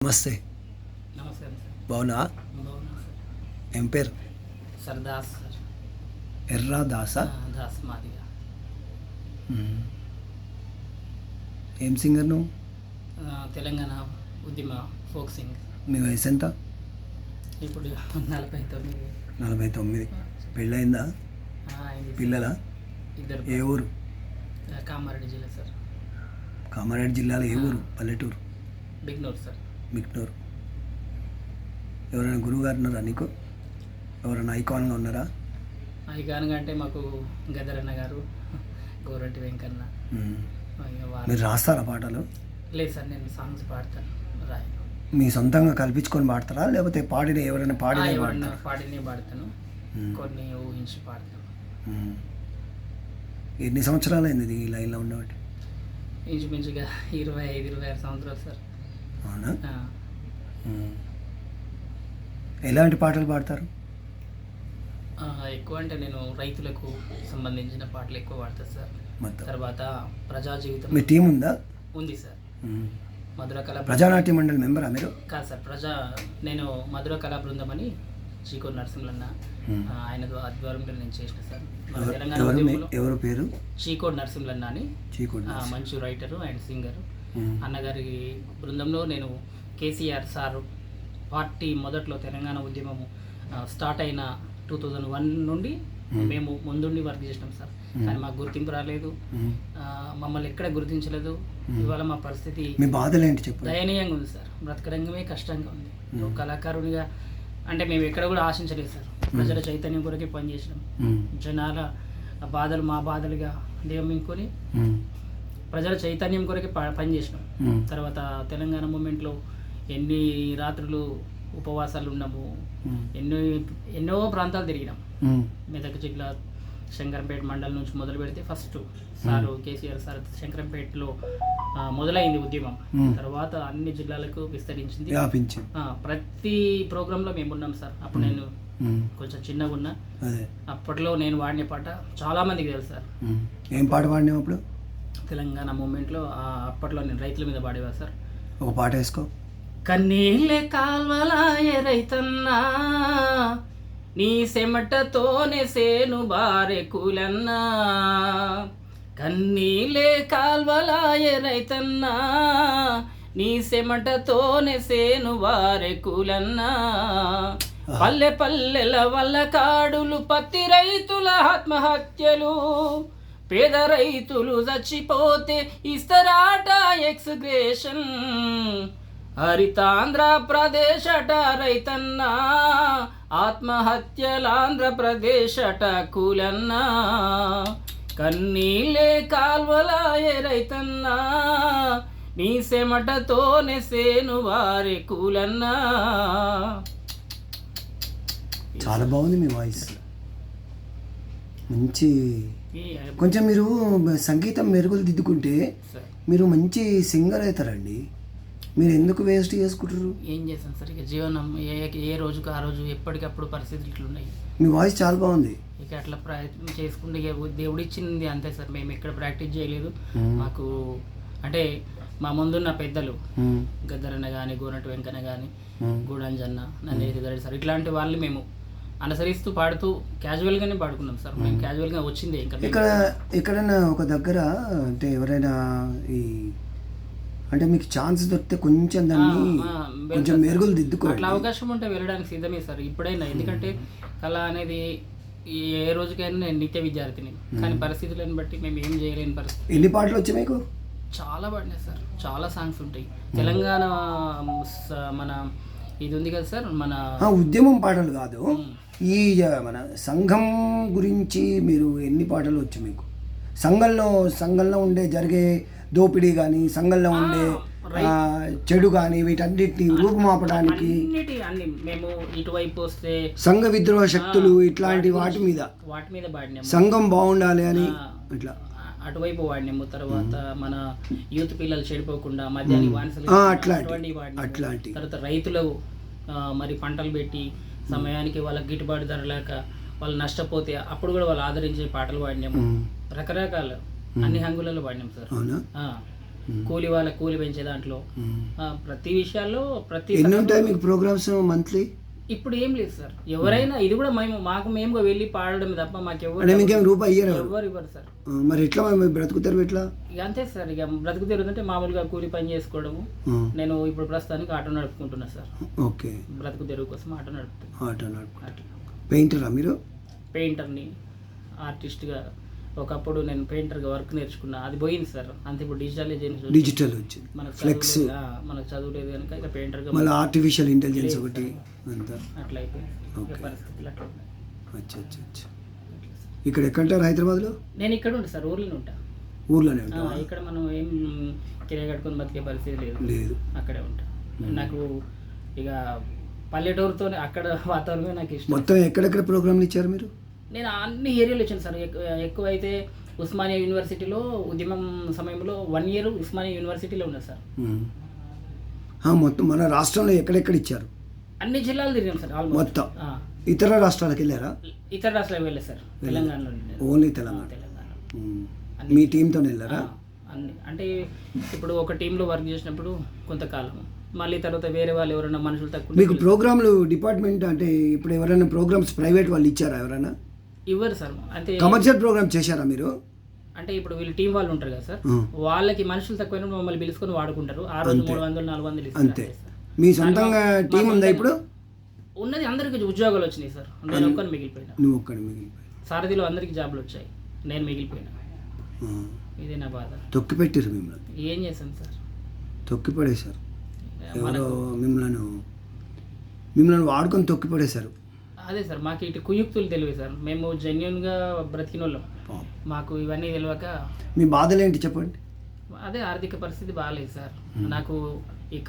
నమస్తే. నమస్కారం సార్. బాగున్నావా? బాగున్నాను సార్. ఏం పేరు? Sir Das sir. ఎర్రా దాసా? దాస్ మాదిగా. మ్మ్. ఏం సింగర్ నువ్వు? తెలంగాణ ఉద్యమ ఫోక్ సింగ్. మీ వయసు ఎంత? ఇప్పుడు 49. 49. పెళ్ళయిందా? అయింది. పిల్లలా? ఇద్దరు. ఏ ఊరు? కామారెడ్డి జిల్లా సార్. కామారెడ్డి జిల్లాలో ఏ ఊరు? పల్లెటూరు? బిగ్నూర్ సార్. మిక్నూరు. ఎవరైనా గురువు గారు ఉన్నారా నీకు? ఎవరైనా ఐకాన్గా ఉన్నారా? ఐకాన్గా అంటే మాకు గదరన్న గారు, గోరటి వెంకన్న. మ్మ్. ఇక మీరు రాస్తారా పాటలు? లేదు సార్, నేను సాంగ్స్ పాడతాను, రాయను. మీ సొంతంగా కల్పించుకొని పాడతారా లేకపోతే పాడిన ఎవరైనా పాడిన ఎవరన్నా పాడతారా? పాడినే పాడతాను, మ్మ్. కొన్ని ఊహించి పాడతాను. మ్మ్. ఎన్ని సంవత్సరాలు అయింది ఈ లైన్లో ఉండబట్టి? ఇంచుమించుగా 25-26 సంవత్సరాలు సార్. అవునా? ఎలాంటి పాటలు పాడతారు? ఎక్కువ అంటే నేను రైతులకు సంబంధించిన పాటలు ఎక్కువ పాడతాను సార్. మొత్తం తర్వాత ప్రజా జీవితం మీ టీం ఉందా? ఉంది సార్. మధుర కళా ప్రజానాట్య మండలి మెంబరా మీరు? కాదు సార్, నేను మధుర కళా బృందం అని చీకూరు నరసింహన్న ఆయన ఆధ్వర్యంలో నేను చేసిన సార్. మన తెలంగాణ ఉద్యమంలో ఎవరు పేరు? చీకోడు నరసింహన్న అని చీకోడు మంచి రైటరు అండ్ సింగరు. అన్నగారి బృందంలో నేను కేసీఆర్ సార్ పార్టీ మొదట్లో తెలంగాణ ఉద్యమము స్టార్ట్ అయిన 2001 నుండి మేము ముందుండి వర్క్ చేసినాం సార్. కానీ మాకు గుర్తింపు రాలేదు, మమ్మల్ని ఎక్కడ గుర్తించలేదు. ఇవాళ మా పరిస్థితి మీ బాధలు ఏంటి చెప్పు? దయనీయంగా ఉంది సార్. బ్రతకడంగమే కష్టంగా ఉంది. ఒక కళాకారునిగా అంటే మేము ఎక్కడ కూడా ఆశించలేదు సార్. ప్రజల చైతన్యం కొరకే పనిచేసినాం. జనాల బాధలు మా బాధలుగా దిగమింగుకొని ప్రజల చైతన్యం కొరకే పనిచేసినాం. తర్వాత తెలంగాణ మూమెంట్లో ఎన్ని రాత్రులు ఉపవాసాలు ఉన్నాము, ఎన్నో ప్రాంతాలు తిరిగినాం. మెదక్ జిల్లా శంకరంపేట మండలం నుంచి మొదలు పెడితే ఫస్ట్ సారు కేసీఆర్ సార్ శంకరంపేటలో మొదలైంది ఉద్యమం. తర్వాత అన్ని జిల్లాలకు విస్తరించింది. ప్రతి ప్రోగ్రాంలో మేము ఉన్నాం సార్. అప్పుడు నేను కొంచెం చిన్నగా ఉన్నా. అప్పట్లో నేను వాడిన పాట చాలా మందికి తెలుసు సార్. ఏం పాట వాడినావు అప్పుడు? తెలంగాణ మూమెంట్లో అప్పట్లో నేను రైతుల మీద పాడేవా సార్. ఒక పాట వేసుకో. కన్నీళ్ళే కాల్వలాయ రైతన్నా, నీ సెమటతోనే సేను బారె కూలన్నా. కన్నీళ్ళే కాల్వలాయ రైతన్నా, నీ సెమటతోనే సేను బారె కూలన్నా. పల్లె పల్లెల వల్ల కాడులు, పత్తి రైతుల ఆత్మహత్యలు, పేద రైతులు చచ్చిపోతే ఇస్తరాట ఎక్స్గ్రేషన్. హరితాంధ్రప్రదేశ్ అట రైతన్నా, ఆత్మహత్యలాంధ్రప్రదేశ్ అట కూలన్నా. కన్నీళ్ళే కాల్వలాయ రైతన్నా, నీ సెమటతోనే సేను వారి కూలన్నా. చాలా బాగుంది మీ వాయిస్, మంచి. కొంచెం మీరు సంగీతం మెరుగులు దిద్దుకుంటే మీరు మంచి సింగర్ అవుతారండి. మీరు ఎందుకు వేస్ట్ చేసుకుంటారు? ఏం చేస్తాం సార్, ఇక జీవనం ఏ రోజుకు ఆ రోజు ఎప్పటికప్పుడు పరిస్థితులు ఇట్లున్నాయి. మీ వాయిస్ చాలా బాగుంది. ఇక అట్లా ప్రయత్నం చేసుకుంటే ఇక దేవుడు ఇచ్చింది అంతే సార్. మేము ఎక్కడ ప్రాక్టీస్ చేయలేదు. మాకు అంటే మా ముందున్న పెద్దలు గద్దరన్న కానీ, గోనటి వెంకన్న కానీ, గూడంజన్న, నందేరి గరెడ్డి సార్, ఇట్లాంటి వాళ్ళు మేము అనుసరిస్తూ పాడుతూ క్యాజువల్గానే పాడుకున్నాం సార్. మేము క్యాజువల్గా వచ్చింది. ఇంకా ఎక్కడైనా ఒక దగ్గర అంటే ఎవరైనా ఈ అంటే మీకు ఛాన్స్ దొరికితే కొంచెం దాన్ని కొంచెం మెరుగులు దిద్దుకోవాలి. అట్లా అవకాశం ఉంటే వెళ్ళడానికి సిద్ధమే సార్ ఇప్పుడైనా. ఎందుకంటే కళ అనేది ఏ రోజుకైనా నేను నిత్య విద్యార్థిని, కానీ పరిస్థితులను బట్టి మేము ఏం చేయలేని పరిస్థితి. ఎన్ని పాటలు వచ్చాయి మీకు? చాలా పాడినాయి సార్, చాలా సాంగ్స్ ఉంటాయి. తెలంగాణ మన ఇది ఉంది కదా సార్, మన ఉద్యమం పాటలు కాదు, ఈ మన సంఘం గురించి మీరు ఎన్ని పాటలు వచ్చు మీకు? సంఘంలో ఉండే జరిగే దోపిడీ కానీ, సంఘంలో ఉండే చెడు కానీ, వీటన్నిటిని రూపుమాపడానికి మేము ఇటువైపు వస్తే సంఘ విద్రోహ శక్తులు ఇట్లాంటి వాటి మీద పాడినాము. సంఘం బాగుండాలి అని ఇట్లా అటువైపు వాడినాము. తర్వాత మన యూత్ పిల్లలు చెడిపోకుండా మధ్యాహ్నం వానసలు అట్లాంటి. తర్వాత రైతులు మరి పంటలు పెట్టి సమయానికి వాళ్ళకి గిట్టుబాటు ధర లేక వాళ్ళు నష్టపోతే అప్పుడు కూడా వాళ్ళు ఆదరించే పాటలు పాడినాము. రకరకాల అన్ని హంగులలో పాడినాం సార్. కూలి వాళ్ళ కూలి పెంచే దాంట్లో ప్రతి విషయాల్లో ప్రతి ఎన్ని ఉంటాయి మీకు ప్రోగ్రామ్స్ మంత్లీ? ఇప్పుడు ఏం లేదు సార్. ఎవరైనా ఇది కూడా మేముగా వెళ్ళి పాడడం తప్ప మాకు అంటే మీకేం రూపాయి ఇయ్యరు ఎవరు ఇవ్వరు సార్. మరి ఎట్లా బ్రతుకుతారు ఎట్లా? ఇక అంతే సార్. ఇక బ్రతుకు తెరుదంటే మామూలుగా కూలి పని చేసుకోవడము. నేను ఇప్పుడు ప్రస్తుతానికి ఆటో నడుపుకుంటున్నా సార్. ఓకే, బ్రతుకు తెరువు కోసం ఆటో నడుపుతాను. ఆటో నడుపు. పెయింటరా మీరు? పెయింటర్ని, ఆర్టిస్ట్గా. ఒకప్పుడు నేను పెయింటర్గా వర్క్ నేర్చుకున్నా, అది పోయింది సార్. అంతే. ఇప్పుడు డిజిటల్ వచ్చింది, ఫ్లెక్స్. మనకు చదువు లేదు కనుక ఇక పెయింటర్గా మళ్ళీ ఆర్టిఫిషియల్ ఇంటెలిజెన్స్ ఒకటి అంతా అట్లా అయిపోయింది పరిస్థితులు. అట్లా ఉన్నాయి. అచ్చా. ఇక్కడ ఎక్కడంటారు హైదరాబాద్లో? నేను ఇక్కడ ఉంటా సార్, ఊర్లోనే ఉంటా. ఊర్లోనే ఉంటా. ఇక్కడ మనం ఏం కిరాయి కట్టుకొని బతికే పరిస్థితి లేదు. అక్కడే ఉంటా. నాకు ఇక పల్లెటూరుతో అక్కడ వాతావరణమే నాకు ఇష్టం. మొత్తం ఎక్కడెక్కడ ప్రోగ్రాంలు ఇచ్చారు మీరు? నేను అన్ని ఏరియాలో వచ్చాను సార్. ఎక్కువ అయితే ఉస్మానియా యూనివర్సిటీలో ఉద్యమం సమయంలో 1 year ఉస్మానియా యూనివర్సిటీలో ఉన్నా సార్. మొత్తం మన రాష్ట్రంలో ఎక్కడెక్కడ ఇచ్చారు? అన్ని జిల్లాలు తిరిగాను సార్ ఆల్మోస్ట్. మొత్తం ఇతర రాష్ట్రాలకు వెళ్ళారా? ఇతర రాష్ట్రాలకు వెళ్ళలేదు సార్. తెలంగాణలో ఓన్లీ తెలంగాణ. మీ టీంతో వెళ్ళారా? అన్ని అంటే ఇప్పుడు ఒక టీంలో వర్క్ చేసినప్పుడు కొంతకాలం, మళ్ళీ తర్వాత వేరే వాళ్ళు ఎవరైనా మనుషులు తక్కువ. మీకు ప్రోగ్రాంలు డిపార్ట్మెంట్ అంటే ఇప్పుడు ఎవరైనా ప్రోగ్రామ్స్ ప్రైవేట్ వాళ్ళు ఇచ్చారా? ఎవరైనా ఇవ్వరు సార్. అంటే కమర్షియల్ ప్రోగ్రామ్ చేశారా మీరు? అంటే ఇప్పుడు వీళ్ళు టీం వాళ్ళు ఉంటారు కదా సార్, వాళ్ళకి మనుషులు తక్కువ మమ్మల్ని పిలుచుకొని వాడుకుంటారు. ఆ రోజు 300-400 అంతే. మీ సొంతంగా టీం ఉందా ఇప్పుడు? ఉన్నది. అందరికి ఉద్యోగాలు వచ్చినాయి సార్. నేను ఒక్కని మిగిలిపోయినా. నువ్వు ఒక్కడి మిగిలిపోయినా. సారథిలో అందరికి జాబ్లు వచ్చాయి, నేను మిగిలిపోయినా. ఇదే నా బాధ. తొక్కి పెట్టారు మిమ్మల్ని. ఏం చేశాను సార్? తొక్కి పడేశారు. ఎవరో మిమ్మల్ని వాడుకొని తొక్కి పడేశారు. అదే సార్, మాకు ఇటు కుయుక్తులు తెలియదు సార్. మేము జెన్యున్గా బ్రతికిన వాళ్ళం. మాకు ఇవన్నీ తెలియక. మీ బాధలు ఏంటి చెప్పండి? అదే ఆర్థిక పరిస్థితి బాగాలేదు సార్. నాకు ఈ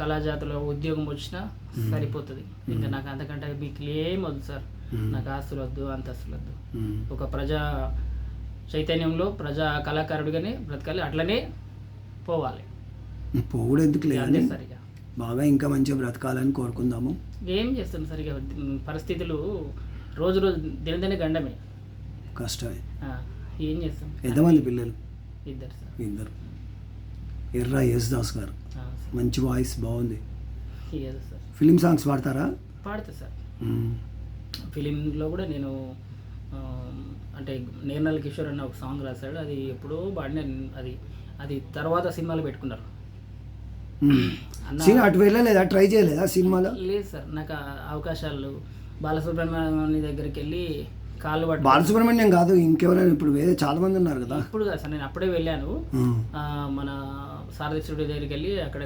కళాజాతిలో ఉద్యోగం వచ్చినా సరిపోతుంది. ఇంకా నాకు అంతకంటే మీకు ఏం వద్దు సార్. నాకు ఆస్తులు వద్దు, అంతస్తులు వద్దు. ఒక ప్రజా చైతన్యంలో ప్రజా కళాకారుడిగానే బ్రతకాలి, అట్లనే పోవాలి. పోవుడు ఎందుకు లేదు సార్. ఇక బాగా ఇంకా మంచిగా బ్రతకాలని కోరుకుందాము. ఏం చేస్తాం సార్, ఇక పరిస్థితులు రోజు దినదిన గండమే, కష్టమే. ఏం చేస్తాం. ఎంతమంది పిల్లలు? 2 సార్. 2. ఎర్రా యేసుదాస్ గారు, మంచి వాయిస్, బాగుంది. సార్ ఫిలిం సాంగ్స్ పాడతారా? పాడతా సార్. ఫిలింలో కూడా నేను అంటే నేర్నల్ కిషోర్ అన్న ఒక సాంగ్ రాశాడు. అది ఎప్పుడో పాడిన, అది తర్వాత సినిమాలో పెట్టుకున్నారు. అటు వెళ్ళలేదా? ట్రై చేయలేదా సినిమాలో? లేదు సార్, నాకు అవకాశాలు బాలసుబ్రహ్మణ్యం దగ్గరికి వెళ్ళి కాళ్ళు పట్టు. బాలసుబ్రహ్మణ్యం కాదు, ఇంకెవరైనా ఇప్పుడు వేరే చాలా మంది ఉన్నారు కదా. ఇప్పుడు కాదు సార్, నేను అప్పుడే వెళ్ళాను. మన సారథి స్టూడియో దగ్గరికి వెళ్ళి అక్కడ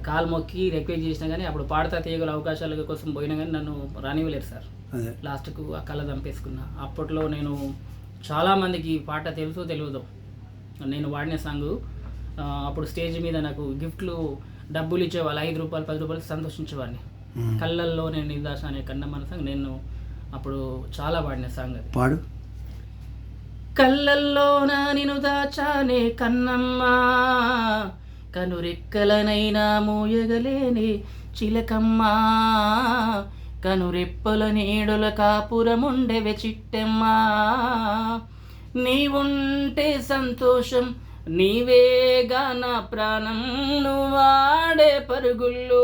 కాలు మొక్కి రిక్వెస్ట్ చేసినా కానీ, అప్పుడు పాడతా తీయగల అవకాశాల కోసం పోయినా కానీ నన్ను రానివ్వలేరు సార్. లాస్ట్కు ఆ కళ చంపేసుకున్నా. అప్పట్లో నేను చాలామందికి పాట తెలియదు నేను వాడిన సాంగ్. అప్పుడు స్టేజ్ మీద నాకు గిఫ్ట్లు డబ్బులు ఇచ్చేవాళ్ళు, 5 రూపాయలు 10 రూపాయలు సంతోషించేవాడిని. కళ్ళల్లో నేను నిదాశ అనే కన్నమ్మ సాంగ్ నేను అప్పుడు చాలా పాడిన సాంగ్. అది పాడు. కళ్ళల్లో నా నిను దాచానే కన్నమ్మ, కనురెక్కలనైనా మూయగలేని చిలకమ్మ, కనురెప్పల నీడుల కాపురముండెవె చిట్టెమ్మా, నీవుంటే సంతోషం నీవేగా నా ప్రాణం, నువ్వాడే పరుగుల్లో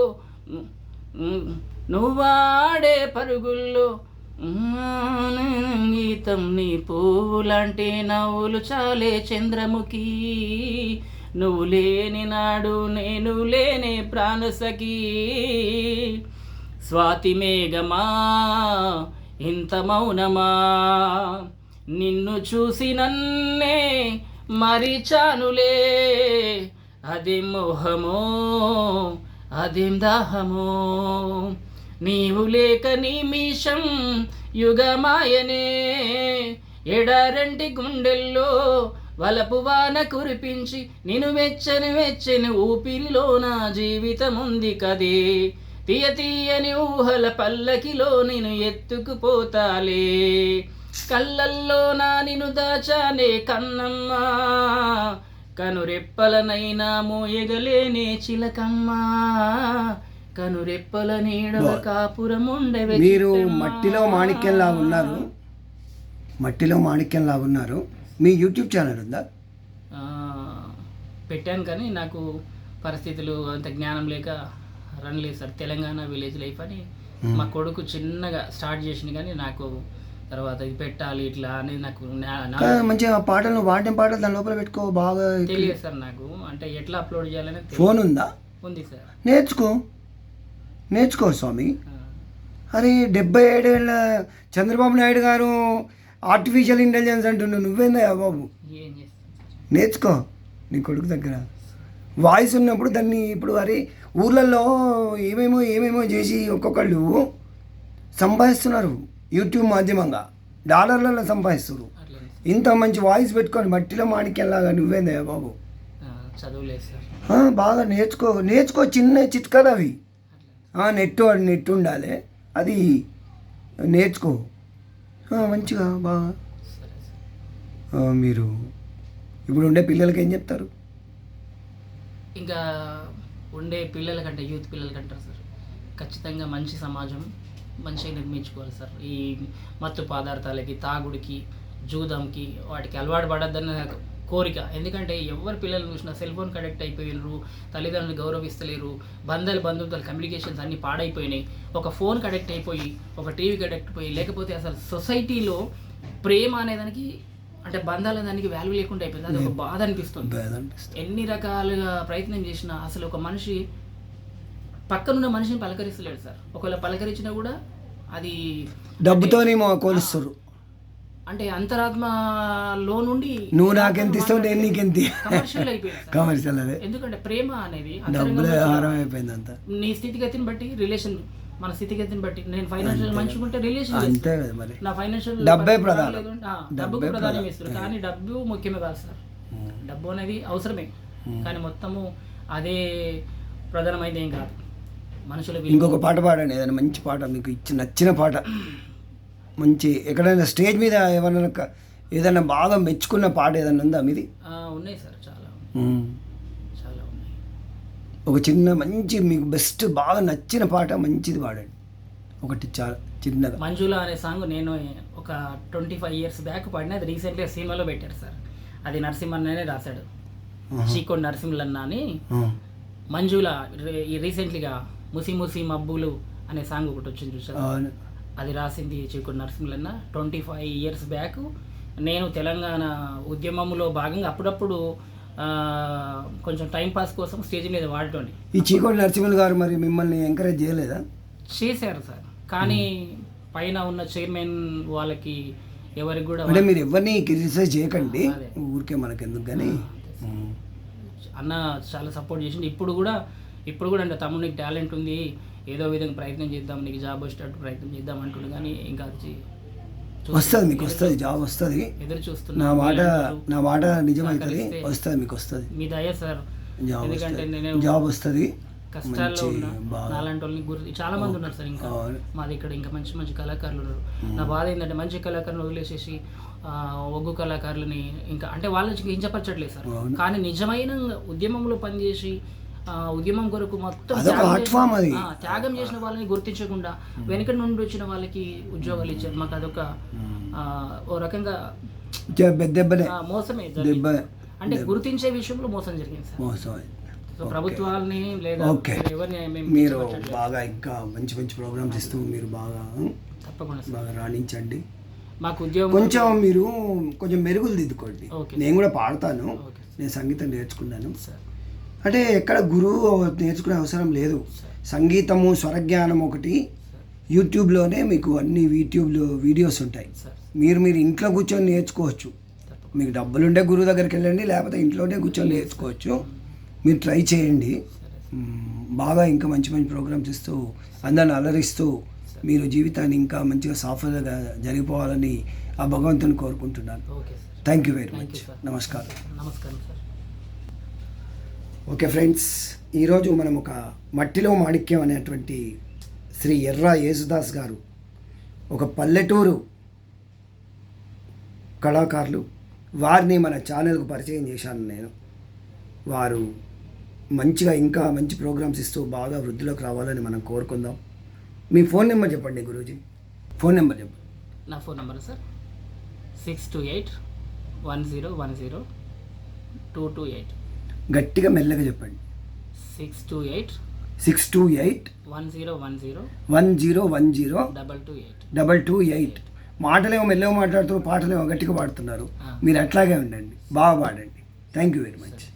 గీతం నీ పువ్వులాంటి నవ్వులు చాలే చంద్రముఖి, నువ్వు లేని నాడు నేను లేనే ప్రాణసఖి, స్వాతి మేఘమా ఇంత మౌనమా, నిన్ను చూసి నన్నే మరిచానులే, అదేం మోహమో అదేం దాహమో, నీవు లేక నిమిషం యుగమాయనే, ఎడారంటి గుండెల్లో వలపు వాన కురిపించి నిన్ను వెచ్చని ఊపిరిలో నా జీవితం ఉంది కదే, తీయని ఊహల పల్లకిలో నిన్ను ఎత్తుకుపోతాలే, కళ్ళల్లో నా నిన్ను దాచానే కన్నమ్మ, కనురెప్పలనైనా మోయగలేనే చిలకమ్మ, కనురెప్పల నీడల కాపురముండెవె. మీరు మట్టిలో మాణిక్యంలా ఉన్నారు. మీ యూట్యూబ్ ఛానల్ ఉందా? పెట్టాను కానీ నాకు పరిస్థితులు అంత జ్ఞానం లేక రన్ లేదు సార్. తెలంగాణ విలేజ్ లైఫ్ అని మా కొడుకు చిన్నగా స్టార్ట్ చేసింది కానీ నాకు తర్వాత ఇది పెట్టాలి ఇట్లా అనేది నాకు మంచిగా పాటలు వాడిన పాటలు దాని లోపల పెట్టుకో బాగా తెలియదు సార్ నాకు. అంటే ఎట్లా అప్లోడ్ చేయాలని ఫోన్ ఉందా? ఉంది సార్. నేర్చుకో స్వామి. అరే 77 ఏళ్ళ చంద్రబాబు నాయుడు గారు ఆర్టిఫిషియల్ ఇంటెలిజెన్స్ అంటున్నావు, నువ్వేందా బాబు? ఏం చేస్తాను, నేర్చుకో నీ కొడుకు దగ్గర. వాయిస్ ఉన్నప్పుడు దాన్ని ఇప్పుడు అరే ఊర్లలో ఏమేమో చేసి ఒక్కొక్కళ్ళు సంపాదిస్తున్నారు యూట్యూబ్ మాధ్యమంగా, డాలర్లలో సంపాదిస్తున్నారు. ఇంత మంచి వాయిస్ పెట్టుకొని మట్టిలో మాణిక్యంలాగా నువ్వేందా బాబు? చదువులేదు సార్. బాగా నేర్చుకో చిన్న చిట్కాలు అవి. నెట్ ఉండాలి, అది నేర్చుకో మంచిగా బాగా. మీరు ఇప్పుడు ఉండే పిల్లలకి ఏం చెప్తారు? ఇంకా ఉండే పిల్లలకంటే యూత్ పిల్లలకంటారు సార్, ఖచ్చితంగా మంచి సమాజం మంచిగా నిర్మించుకోవాలి సార్. ఈ మత్తు పదార్థాలకి, తాగుడికి, జూదంకి వాటికి అలవాటు పడద్దన్న కోరిక. ఎందుకంటే ఎవరు పిల్లలు చూసినా సెల్ ఫోన్ కనెక్ట్ అయిపోయినారు, తల్లిదండ్రులు గౌరవిస్తలేరు, బంధువులు కమ్యూనికేషన్స్ అన్నీ పాడైపోయినాయి. ఒక ఫోన్ కనెక్ట్ అయిపోయి, ఒక టీవీ కనెక్ట్ అయిపోయి, లేకపోతే అసలు సొసైటీలో ప్రేమ అనేదానికి అంటే బంధాలు దానికి వాల్యూ లేకుండా అయిపోయింది. అది ఒక బాధ అనిపిస్తుంది. ఎన్ని రకాలుగా ప్రయత్నం చేసినా అసలు ఒక మనిషి పక్కనున్న మనిషిని పలకరిస్తలేడు సార్. ఒకవేళ పలకరించినా కూడా అది డబ్బుతోనే కొలుస్తారు. అంటే అంతరాత్మలో నుండి నువ్వు నాకెంత ఇస్తావు, నేను నీకెంత. కమర్షియల్ అదే. ఎందుకంటే ప్రేమ అనేది అయిపోయింది అంతా. నీ స్థితిగతిని బట్టి రిలేషన్, మన స్థితిగతిని బట్టి. నేను ఫైనాన్షియల్ మంచిగా ఉంటే రిలేషన్ అంతే కదా మరి. నా ఫైనాన్షియల్ డబ్బే ప్రధానం, డబ్బుకు ప్రధానం ఇస్తారు. కానీ డబ్బు ముఖ్యమే కాదు సార్. డబ్బు అనేది అవసరమే కానీ మొత్తము అదే ప్రధానమైంది ఏం కాదు. మనుషులు ఇంకొక పాట పాడండి, ఏదైనా మంచి పాట మీకు నచ్చిన పాట. మంచి ఎక్కడైనా స్టేజ్ మీద ఏదైనా బాగా మెచ్చుకున్న పాట ఏదైనా ఉందా మీది? ఉన్నాయి సార్, చాలా చాలా ఉన్నాయి. ఒక చిన్న మంచి మీకు బెస్ట్ బాగా నచ్చిన పాట మంచిది పాడండి ఒకటి, చాలా చిన్నగా. మంజుల అనే సాంగ్ నేను ఒక 25 years బ్యాక్ పాడిన. అది రీసెంట్గా సినిమాలో పెట్టారు సార్. అది నరసింహన్ననే రాశాడు, చీకోడ్ నరసింహన్న అని. మంజుల రీసెంట్లీగా ముసి మబ్బులు అనే సాంగ్ ఒకటి వచ్చింది చూసారు, అది రాసింది చీకోడ్ నరసింహన్న 25 years బ్యాక్. నేను తెలంగాణ ఉద్యమంలో భాగంగా అప్పుడప్పుడు కొంచెం టైంపాస్ కోసం స్టేజ్ మీద వాడటండి. ఈ చీకోడ్ నరసింహులు గారు మరి మిమ్మల్ని ఎంకరేజ్ చేయలేదా? చేశారు సార్, కానీ పైన ఉన్న చైర్మన్ వాళ్ళకి ఎవరికి కూడా అంటే మీరు ఎవరిని క్రిటిసైజ్ చేయకండి, ఊరికే మనకి ఎందుకు. కానీ అన్న చాలా సపోర్ట్ చేసింది. ఇప్పుడు కూడా అంటే తమ్ముడు నీకు టాలెంట్ ఉంది, ఏదో విధంగా ప్రయత్నం చేద్దాం, నీకు జాబ్ వచ్చేటట్టు ప్రయత్నం చేద్దాం అంటుండే. కానీ ఇంకా వస్తుంది, మీకు వస్తుంది, జాబ్ వస్తుంది. ఎదురు చూస్తున్నా. నా మాట నిజమైతే వస్తుంది, మీకు వస్తుంది. మీ దయ సార్. ఎందుకంటే నేను జాబ్ వస్తుంది. కష్టాల్లో ఉన్నా నాలాంటి వాళ్ళని చాలా మంది ఉన్నారు సార్. ఇంకా మాది ఇక్కడ ఇంకా మంచి కళాకారులు ఉన్నారు. నా బాధ ఏంటంటే మంచి కళాకారులను వదిలేసేసి ఒగ్గు కళాకారులని ఇంకా అంటే వాళ్ళకి కించపరచట్లేదు సార్. కానీ నిజమైన ఉద్యమంలో పనిచేసి ఉద్యమం కొరకు మొత్తం త్యాగం చేసిన వాళ్ళని గుర్తించకుండా వెనక నుండి వచ్చిన వాళ్ళకి ఉద్యోగాలు ఇచ్చారు. మాకు అదొక ఓ రకంగా మోసమే. అంటే గుర్తించే విషయంలో మోసం జరిగింది సార్. సో ప్రభుత్వాలని లేదా ఎవరిని మీరు బాగా ఇంకా మంచి ప్రోగ్రామ్స్ ఇస్తూ మీరు బాగా రాణించండి. మాకు ఉద్యోగం కొంచెం మీరు కొంచెం మెరుగులు దిద్దుకోండి. నేను కూడా పాడతాను, నేను సంగీతం నేర్చుకున్నాను. అంటే ఎక్కడ గురువు నేర్చుకునే అవసరం లేదు. సంగీతము స్వరజ్ఞానం ఒకటి యూట్యూబ్లోనే మీకు అన్ని వీడియోస్ ఉంటాయి. మీరు ఇంట్లో కూర్చొని నేర్చుకోవచ్చు. మీకు డబ్బులుంటే గురువు దగ్గరికి వెళ్ళండి, లేకపోతే ఇంట్లోనే కూర్చొని నేర్చుకోవచ్చు. మీరు ట్రై చేయండి. బాగా ఇంకా మంచి ప్రోగ్రామ్స్ ఇస్తూ అందరిని అలరిస్తూ మీరు జీవితాన్ని ఇంకా మంచిగా సాఫీగా జరిగిపోవాలని ఆ భగవంతుని కోరుకుంటున్నాను. Thank you very much. నమస్కారం. సార్. ఓకే ఫ్రెండ్స్, ఈరోజు మనం ఒక మట్టిలో మాణిక్యం అనేటువంటి శ్రీ ఎర్ర యేసుదాస్ గారు, ఒక పల్లెటూరు కళాకారులు, వారిని మన ఛానల్కు పరిచయం చేశాను నేను. వారు మంచిగా ఇంకా మంచి ప్రోగ్రామ్స్ ఇస్తూ బాగా వృద్ధిలోకి రావాలని మనం కోరుకుందాం. మీ ఫోన్ నెంబర్ చెప్పండి గురూజీ. ఫోన్ నెంబర్ చెప్పండి. నా ఫోన్ నెంబర్ సార్ 628-1010-228. గట్టిగా మెల్లగా చెప్పండి. 628 628 1010 1010 228. 228. మాటలేమో మెల్లగా మాట్లాడుతున్నారు, పాటలేమో గట్టిగా పాడుతున్నారు. ఆ. మీరు అట్లాగే ఉండండి, బాగా పాడండి. Thank you very much.